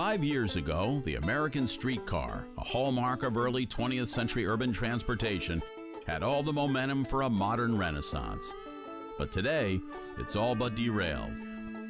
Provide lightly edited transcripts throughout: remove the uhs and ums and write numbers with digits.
5 years ago, the American streetcar, a hallmark of early 20th century urban transportation, had all the momentum for a modern renaissance. But today, it's all but derailed,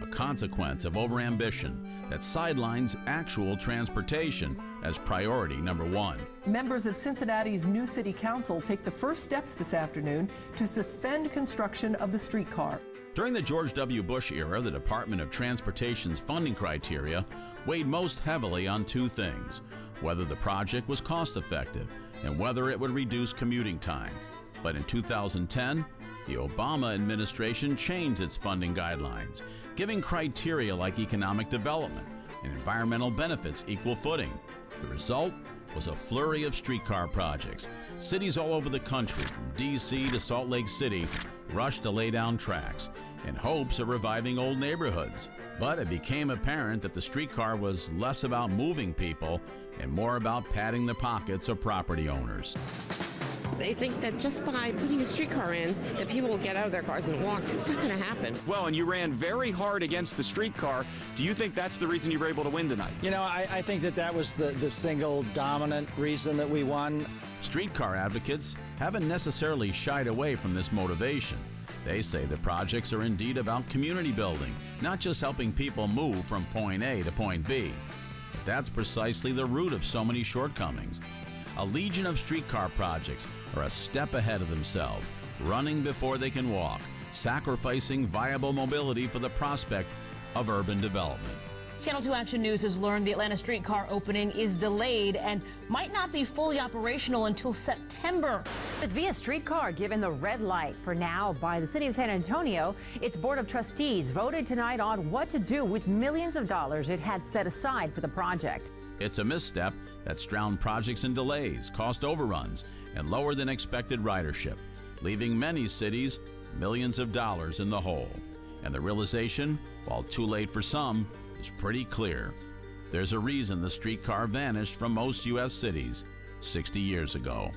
a consequence of overambition that sidelines actual transportation as priority number one. Members of Cincinnati's new city council take the first steps this afternoon to suspend construction of the streetcar. During the George W. Bush era, the Department of Transportation's funding criteria weighed most heavily on two things: whether the project was cost-effective and whether it would reduce commuting time. But in 2010, the Obama administration changed its funding guidelines, giving criteria like economic development and environmental benefits equal footing. The result was a flurry of streetcar projects. Cities all over the country, from D.C. to Salt Lake City, rushed to lay down tracks in hopes of reviving old neighborhoods. But it became apparent that the streetcar was less about moving people and more about padding the pockets of property owners. They think that just by putting a streetcar in, that people will get out of their cars and walk. It's not going to happen. Well, and you ran very hard against the streetcar. Do you think that's the reason you were able to win tonight? You know, I think that was the single dominant reason that we won. Streetcar advocates haven't necessarily shied away from this motivation. They say the projects are indeed about community building, not just helping people move from point A to point B. But that's precisely the root of so many shortcomings. A legion of streetcar projects are a step ahead of themselves, running before they can walk, sacrificing viable mobility for the prospect of urban development. Channel 2 Action News has learned the Atlanta streetcar opening is delayed and might not be fully operational until September. But via streetcar given the red light for now by the city of San Antonio, its board of trustees voted tonight on what to do with millions of dollars it had set aside for the project. It's a misstep that's drowned projects in delays, cost overruns, and lower than expected ridership, leaving many cities millions of dollars in the hole. And the realization, while too late for some, is pretty clear. There's a reason the streetcar vanished from most U.S. cities 60 years ago.